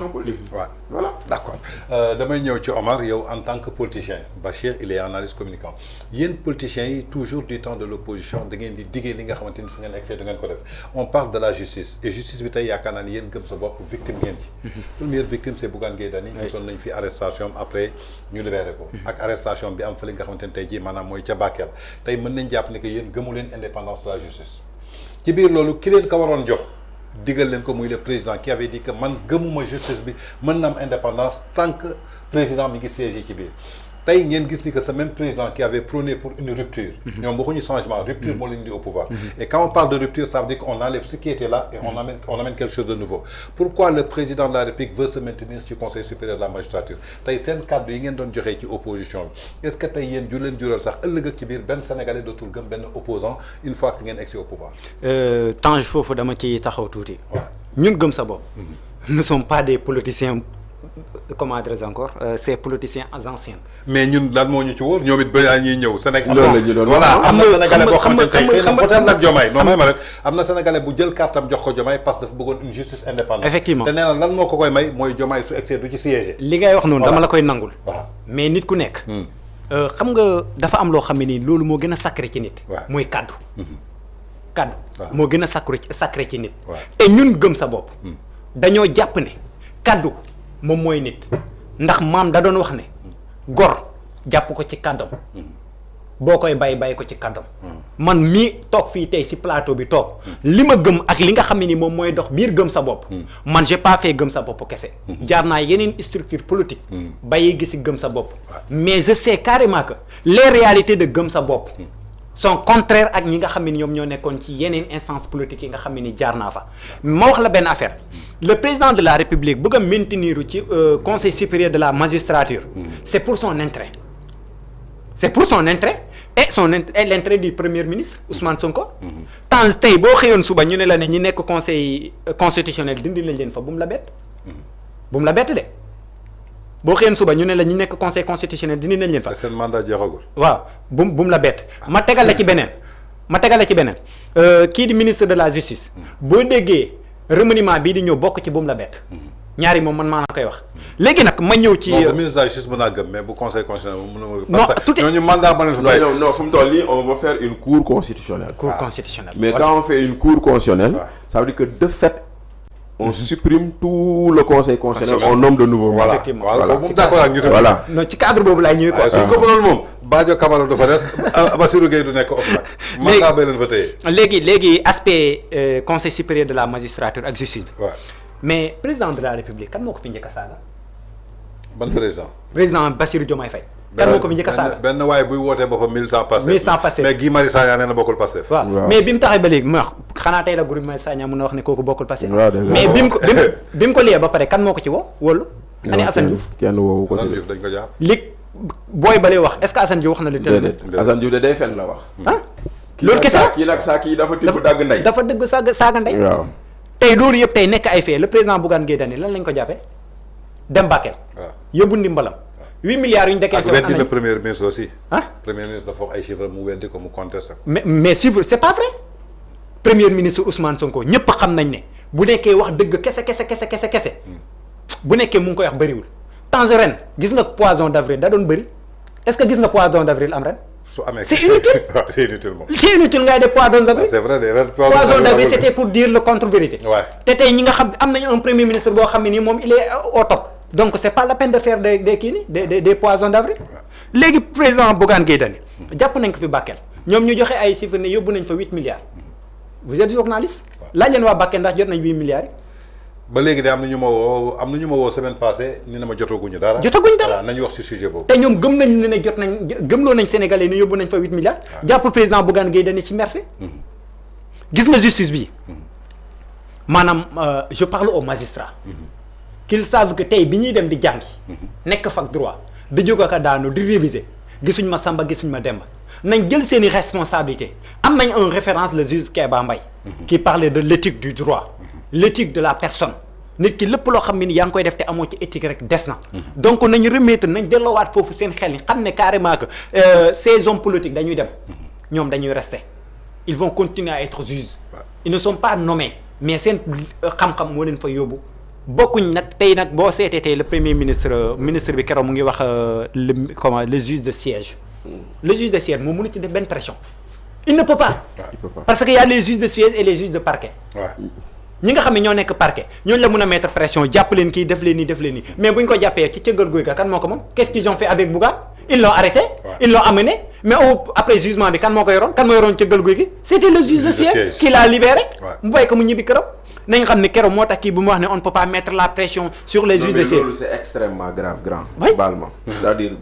Ouais. Voilà, d'accord. Damay ñëw ci Omar yow en tant que politicien Bachir il est analyste communicant yéen politiciens yi toujours du temps de l'opposition da ngeen di diggee li nga xamante ni su ngeen excès du ngeen ko def on parle de la justice et justice bi tey yaakaar naa ni yéen gëm sa bopp victime ngeen ci. Première victime c'est Bougane Gueye Dany. gisoon nañ fi arrestation après ñu libéré ko. ak arrestation bi am fële nga xamante ni tey jii maanaam mooy ca Bakel tey mën nañ jàpp ni que yéen gëmu leen indépendance de la justice ci biir loolu ki leen ko waroon jox. digal leen ko muy le président qui avait dit que man gëmuma justice bi mën na am indépendance tant que président mi ngi siégé ci biir tey ngeen gis ni que ce même président qui avait prôné pour une rupture ñoom waxuñu changement rupture moo leen di au pouvoir et quand on parle de rupture ça veut dire qu'on enlève ce qui était là et on amène quelque chose de nouveau pourquoi le président de la République veut se maintenir ci conseil supérieur de la magistrature tey seen kàddu yi ngeen doon joxee ci opposition bi est-ce que tey yéen ju leen jural sax ëllëg ak ci biir benn sénégalais dootul gëm benn opposant une fois que ngeen egsi au pouvoir Tange foofu dama ci taxaw tuuti ñun gëm sa bopp nous ne sommes pas des politiciens comment dirais-je encore ces politiciens anciens. mais ñun lan moo ñu ci wóor ñoom it ba ñuy ñëw Sénégal. loolu la ñu doon voilà am na sénégalais boo xamante ne tey xëy na peut-être nag Diomaye non may ma rek am na sénégalais bu jël kartam jox ko Diomaye parce que dafa bëggoon une justice indépendante. effectivement te nee na lan moo ko koy may mooy Diomaye su excès du ci siège. li ngay wax noonu dama la koy nangul. waaw mais nit ku nekk. xam nga dafa am loo xam ne nii loolu moo gën a sacré ci nit. mooy kaddu. kaddu moo gën a sacré ci nit. te ñun gëm sa bopp. dañoo jàpp ne kaddu. moom mooy nit ndax maam da doon wax ne gor jàpp ko ci kàddam boo koy bàyyi ko ci kàddam man mii toog fii tey si plateau bi toog li ma gëm ak li nga xam ne ni moom mooy dox biir gëm sa bopp man j'ai pas fait gëm sa bopp kese jaar naa yeneen structure politique bàyyi gisi gëm sa bopp mais je sais carrément que les réalités de gëm sa bopp sont contraires ak ñi nga xam ne ñoom ñoo nekkoon ci yeneen instance politique yi nga xam ne ni jaar naa fa ma wax la benn affaire le président de la République bëgg a maintenir ci conseil supérieur de la magistrature c'est pour son intérêt et l'intérêt du premier ministre Ousmane Sonko temps tey boo xëyoon suba ñu ne la ne ñi nekk conseil constitutionnel dindi lañ leen fa bu mu la bett de boo xëyoon suba ñu ne la ñu nekk conseil constitutionnel dindi nañ leen fa. seen mandat jeexagul. waaw bu mu la bett. ma tegal la ci beneen. Kii di ministre de la justice. boo déggee remaniement bii di ñëw bokk ci bu mu la bett. ñaari moom man maa la koy wax. léegi nag ma ñëw ci. non ministre de la justice mën naa gëm mais bu conseil constitutionnel moom mën na. parce que ñooñu mandat ma leen fa bàyyi. non fu mu toll nii on va faire une cour constitutionnelle. cour constitutionnelle. mais quand on fait une cour constitutionnelle. ça veut dire que de fait. on supprime tout le conseil constitutionnel on nomme de nouveau. voilà voilà moom d'accord ak ñu. voilà non ci cadre boobu laay ñëwee quoi. suñ ko mënoon moom Badio Camara du fa des Bassirou Gueye du nekk OFNAC. mandat bay leen fa téye. léegi aspect conseil supérieur de la magistrature ak justice bi. waaw mais président de la république kan moo ko fi njëkk a saaga. ban président. président Bassirou Diomaye Faye. kan moo ko fi njëkk a saaga benn waaye buy wootee boppam militant Pastef. militant Pastef mais Guy Marius Sagna nee na bokkul Pastef. waaw mais bi mu taxee ba léegi ma wax xanaa tey la Guy Marius Sagna mën na wax ne kooku bokkul Pastef. mais bi mu ko liyee ba pare kan moo ko ci woo wóolu. ani Assane Diouf kenn woowu ko. Assane Diouf dañ ko jàpp. li booy balee wax est-ce que Assane Diouf wax na li. déedéet Assane Diouf de day fen la wax. loolu kese la kii nag saa kii dafa tibb dagg ndey. dafa dëgg saaga ndey. waaw tey loolu yëpp tey nekk ay fait le président Bougane Gueye Dany lan lañ ko jàppee dem Bakel. waaw yóbbu ndimbalam. 8 milliards yu ñu dekkee. ak weddi le premier ministre aussi. ah premier ministre dafa wax ay chiffres mu weddi ko mu contesté ko. mais chiffre c'est pas vrai premier ministre Ousmane Sonko ñëpp xam nañ ne bu nekkee wax dëgg kese bu nekkee mu ngi koy wax bëriwul. temps ren gis nga poisson d'avril da doon bëri est-ce que gis nga poisson d'avril am ren. su amee c'est inutile c'est inutile moom. c'est inutile ngay def poisson d'avril. c'est vrai de poisson d'avril c'était pour dire le contre-vérité. Ouais. te tey ñi nga xam am nañu un premier ministre boo xam ne nii moom il est au top. donc c'est pas la peine de faire des kii nii des poissons d'avril. léegi président Bougane Gueye Dany jàpp nañ ko fi Bakel ñoom ñu joxe ay chiffres ne yóbbu nañ fa 8 milliards. vous êtes journaliste. laaj leen waa Bakel ndax jot nañ 8 milliards yi. ba léegi de am na ñu ma woo semaine passée ni na ma jotaguñu dara. voilà nañu wax ci sujet boobu. te ñoom gëm nañ ne jot nañ gëmloo nañ Sénégalais ni yóbbu nañ fa 8 milliards. jàpp président Bougane Gueye Dany ci merci. gis nga justice bi maanaam je parle aux magistrats. qu'ils savent que tey bi ñuy dem di jàngi. nekk fac droit di jóg ak a daanu di réviser gisuñ ma Samba gisuñ ma Demba nañ jël seeni responsabilités am nañ un référence le juge Kéba Mbaye. qui parlait de l'éthique du droit. l'éthique de la personne nit ki lépp loo xam ne ni yaa ngi koy def te amoo ci éthique rek des na. donc nañu remettre nañ delloowaat foofu seen xel yi xam ne carrément que ces hommes politiques dañuy dem ñoom dañuy rester ils vont continuer à être juges. ils ne sont pas nommés mais seen xam-xam moo leen fa yóbbu bokkuñ nag tey nag boo seetee tey le premier ministre bi keroog mu ngi wax le juge de siège. Le juge de siège moom mënu ci def benn pression. il ne peut pas. parce que y a les juges de siège et les juges de parquet. ñi nga xam ne ñoo nekk parquet ñooñu la mën a mettre pression jàpp leen kii def leen nii mais bu ñu ko jàppee ci cëggal guy ga kan moo ko moom qu'est-ce qu'ils ont fait avec Bougane ils l'ont arrêté. ils l'ont amené mais après jugement bi kan moo ko yoroon kan moo yoroon cëggal guy gi c'était le juge de siège qui l'a libéré. mu bàyyi ko mu ñibbi këram. nañ xam ne keroog moo tax kii bu mu wax ne on ne peut pas mettre la pression sur les juges de siège. loolu c'est extrêmement grave grand. baal ma c'est-à-dire